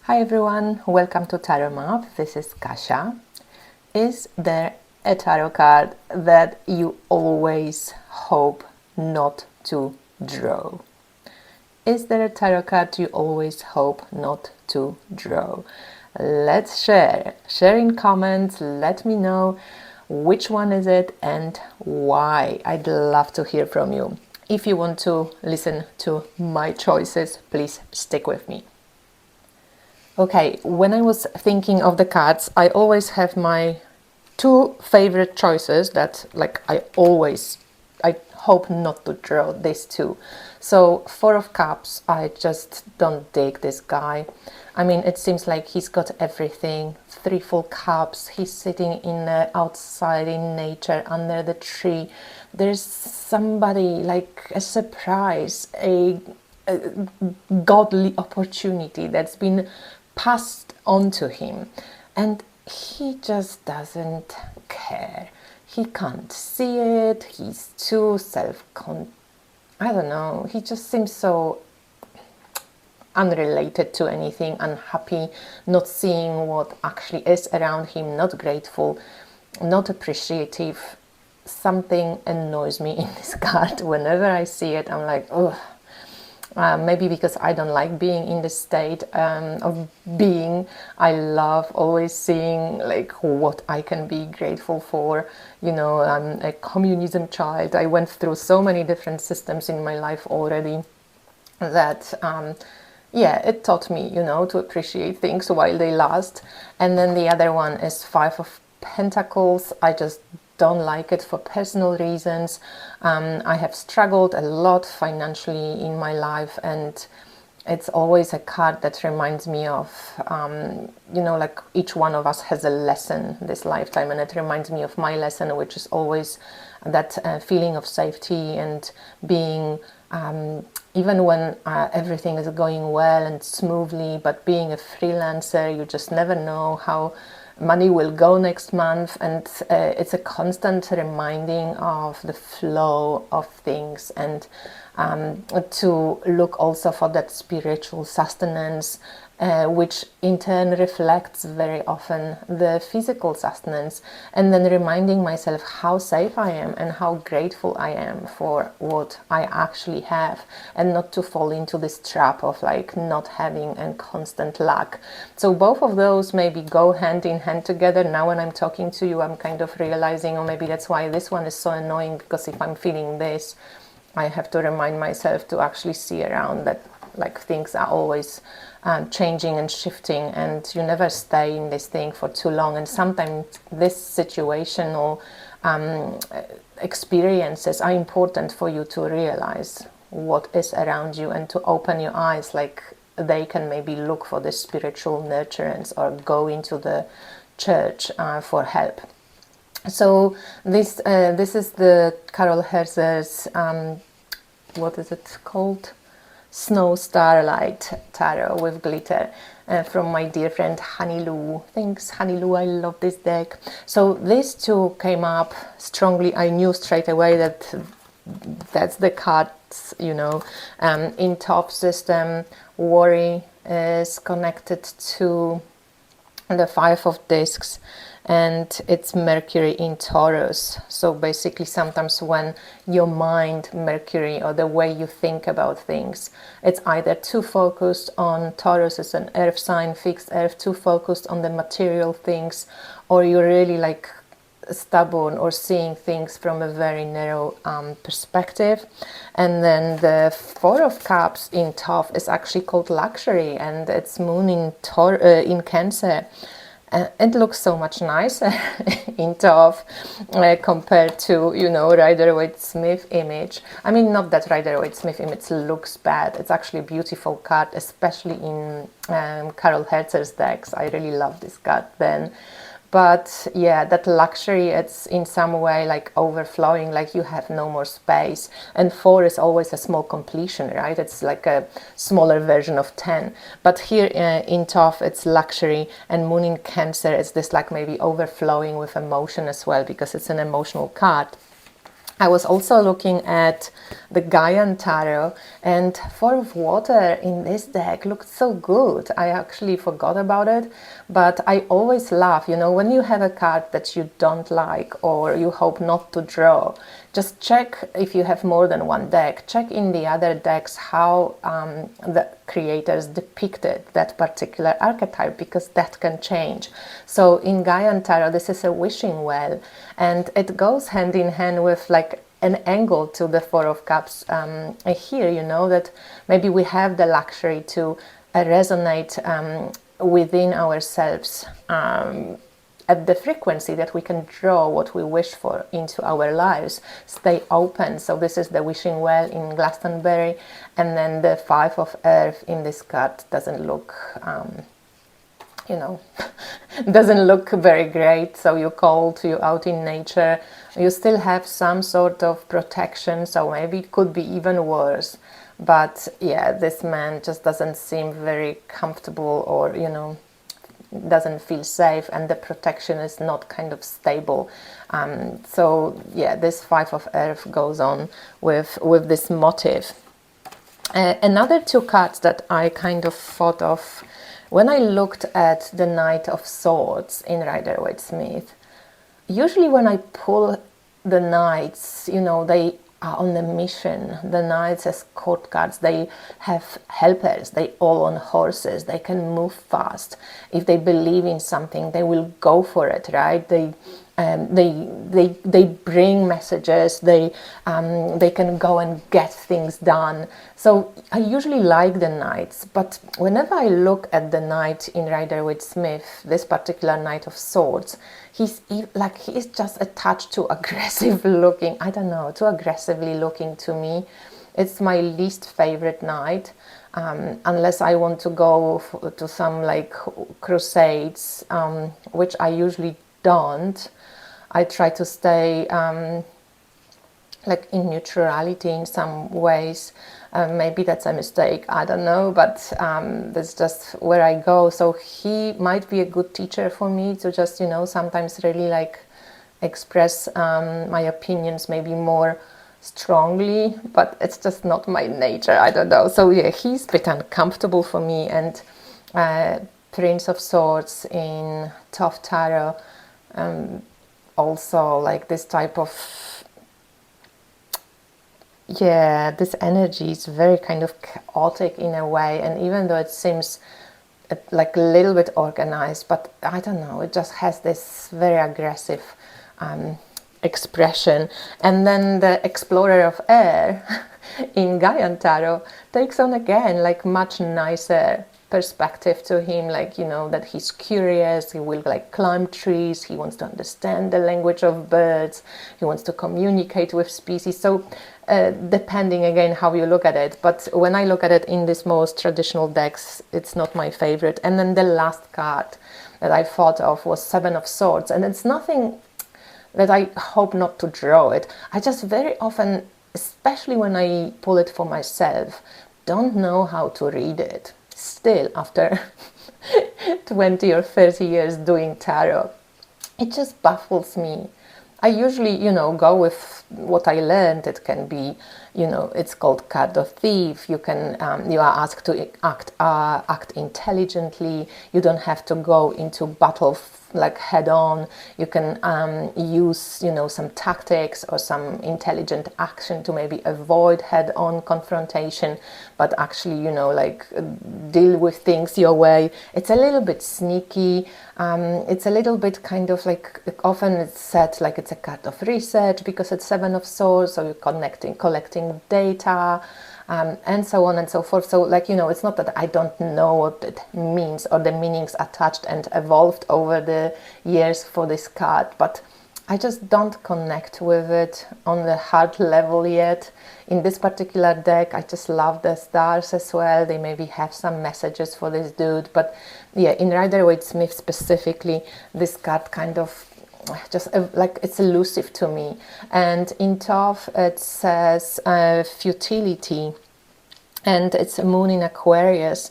Hi everyone, welcome to Tarot Map. This is Kasia. Is there a tarot card that you always hope not to draw? Is there a tarot card you always hope not to draw? Let's share. Share in comments, let me know which one is it and why. I'd love to hear from you. If you want to listen to my choices, please stick with me. Okay, when I was thinking of the cards, I always have my two favorite choices that I hope not to draw these two. So Four of Cups, I just don't dig this guy. I mean, it seems like he's got everything. Three full cups, he's sitting in outside in nature under the tree. There's somebody like a surprise, a godly opportunity that's been passed on to him, and he just doesn't care. He can't see it. He's too I don't know, he just seems so unrelated to anything, unhappy, not seeing what actually is around him, not grateful, not appreciative. Something annoys me in this card. Whenever I see it, I'm like, oh, maybe because I don't like being in the state of being. I love always seeing like what I can be grateful for. You know, I'm a communism child. I went through so many different systems in my life already that yeah, it taught me, you know, to appreciate things while they last. And then the other one is Five of Pentacles. I just don't like it for personal reasons. I have struggled a lot financially in my life, and it's always a card that reminds me of, you know, like each one of us has a lesson this lifetime, and it reminds me of my lesson, which is always that feeling of safety and being, even when everything is going well and smoothly, but being a freelancer, you just never know how money will go next month, and it's a constant reminding of the flow of things, and to look also for that spiritual sustenance, which in turn reflects very often the physical sustenance, and then reminding myself how safe I am and how grateful I am for what I actually have, and not to fall into this trap of like not having and constant lack. So both of those maybe go hand in hand together. Now when I'm talking to you, I'm kind of realizing, or maybe that's why this one is so annoying, because if I'm feeling this, I have to remind myself to actually see around that like things are always changing and shifting, and you never stay in this thing for too long. And sometimes this situational experiences are important for you to realize what is around you and to open your eyes, like they can maybe look for the spiritual nurturance or go into the church for help. So this is the Carol Herzer's what is it called? Snow Starlight Tarot with glitter, from my dear friend Honey Lou. Thanks, Honey Lou, I love this deck. So these two came up strongly. I knew straight away that that's the cards, you know. In Thoth system, worry is connected to the Five of Discs, and it's Mercury in Taurus. So basically sometimes when your mind, Mercury, or the way you think about things, it's either too focused on, Taurus is an earth sign, fixed earth, too focused on the material things, or you're really like stubborn or seeing things from a very narrow perspective. And then the Four of Cups in Thoth is actually called luxury, and it's moon in Cancer. It looks so much nicer in Thoth compared to, you know, Rider-Waite-Smith image. I mean, not that Rider-Waite-Smith image looks bad. It's actually a beautiful card, especially in Carol Herzer's decks. I really love this card then. But yeah, that luxury, it's in some way like overflowing, like you have no more space. And 4 is always a small completion, right? It's like a smaller version of 10. But here in Thoth, it's luxury, and moon in Cancer is this like maybe overflowing with emotion as well, because it's an emotional card. I was also looking at the Gaian Tarot, and Four of Water in this deck looked so good. I actually forgot about it, but I always laugh, you know, when you have a card that you don't like or you hope not to draw, just check if you have more than one deck, check in the other decks how the creators depicted that particular archetype, because that can change. So in Gaian Tarot, this is a wishing well, and it goes hand in hand with like an angle to the Four of Cups here, you know, that maybe we have the luxury to resonate within ourselves at the frequency that we can draw what we wish for into our lives, stay open. So this is the wishing well in Glastonbury, and then the Five of Earth in this card doesn't look you know, doesn't look very great. So you're cold, you're out in nature, you still have some sort of protection, so maybe it could be even worse. But yeah, this man just doesn't seem very comfortable, or, you know, doesn't feel safe, and the protection is not kind of stable. So yeah, this Five of Earth goes on with this motive. Another two cards that I kind of thought of when I looked at the Knight of Swords in Rider-Waite-Smith. Usually when I pull the knights, you know, they are on a mission. The knights as court cards, they have helpers, they all on horses, they can move fast. If they believe in something, they will go for it, right? They bring messages, they can go and get things done. So I usually like the knights, but whenever I look at the knight in Rider-Waite-Smith, this particular Knight of Swords, he's just a touch too aggressive looking. I don't know, too aggressively looking to me. It's my least favorite knight. Unless I want to go to some like crusades, which I usually don't. I try to stay like in neutrality in some ways. Maybe that's a mistake, I don't know, but that's just where I go. So he might be a good teacher for me to just, you know, sometimes really like express my opinions maybe more strongly, but it's just not my nature, I don't know. So yeah, he's a bit uncomfortable for me. And Prince of Swords in Thoth Tarot, also like this type of, yeah, this energy is very kind of chaotic in a way, and even though it seems like a little bit organized, but I don't know, it just has this very aggressive expression. And then the Explorer of Air in Gaian Tarot takes on again like much nicer perspective to him, like, you know, that he's curious, he will like climb trees, he wants to understand the language of birds, he wants to communicate with species. So depending again how you look at it, but when I look at it in this most traditional decks, it's not my favorite. And then the last card that I thought of was Seven of Swords, and it's nothing that I hope not to draw it. I just very often, especially when I pull it for myself, don't know how to read it. Still, after 20 or 30 years doing tarot, it just baffles me. I usually, you know, go with what I learned. It can be, you know, it's called card of thief. You can, you are asked to act intelligently. You don't have to go into battle like head on. You can use, you know, some tactics or some intelligent action to maybe avoid head on confrontation, but actually, you know, like deal with things your way. It's a little bit sneaky. It's a little bit kind of like, often it's said like it's a card of research because it's Seven of Swords, so you're collecting data, and so on and so forth. So like, you know, it's not that I don't know what it means or the meanings attached and evolved over the years for this card, but I just don't connect with it on the heart level yet. In this particular deck, I just love the stars as well. They maybe have some messages for this dude, but yeah, in Rider-Waite-Smith specifically, this card kind of just like it's elusive to me. And in Thoth it says futility, and it's a moon in Aquarius,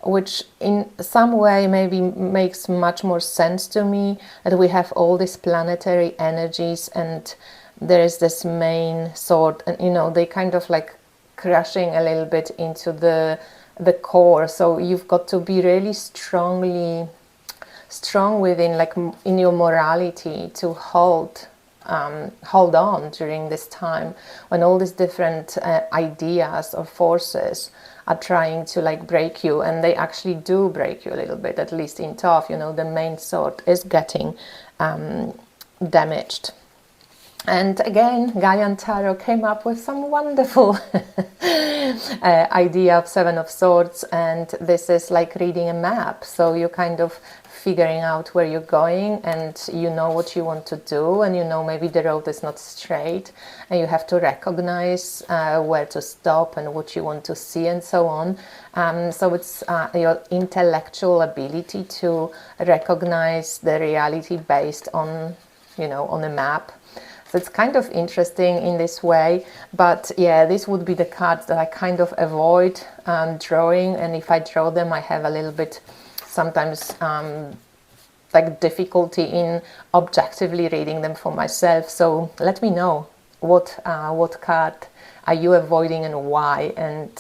which in some way maybe makes much more sense to me, that we have all these planetary energies and there is this main sword, and you know, they kind of like crushing a little bit into the core. So you've got to be really strong within, like, in your morality, to hold on during this time when all these different ideas or forces are trying to like break you, and they actually do break you a little bit. At least in Thoth, you know, the main sword is getting damaged. And again, Gaian Tarot came up with some wonderful idea of Seven of Swords, and this is like reading a map. So you're kind of figuring out where you're going, and you know what you want to do, and you know maybe the road is not straight, and you have to recognize where to stop and what you want to see, and so on. So it's your intellectual ability to recognize the reality based on, you know, on a map. So it's kind of interesting in this way. But yeah, this would be the cards that I kind of avoid drawing, and if I draw them, I have a little bit sometimes like difficulty in objectively reading them for myself. So let me know what card are you avoiding and why, and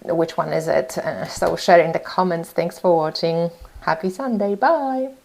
which one is it. So share in the comments. Thanks for watching. Happy Sunday. Bye.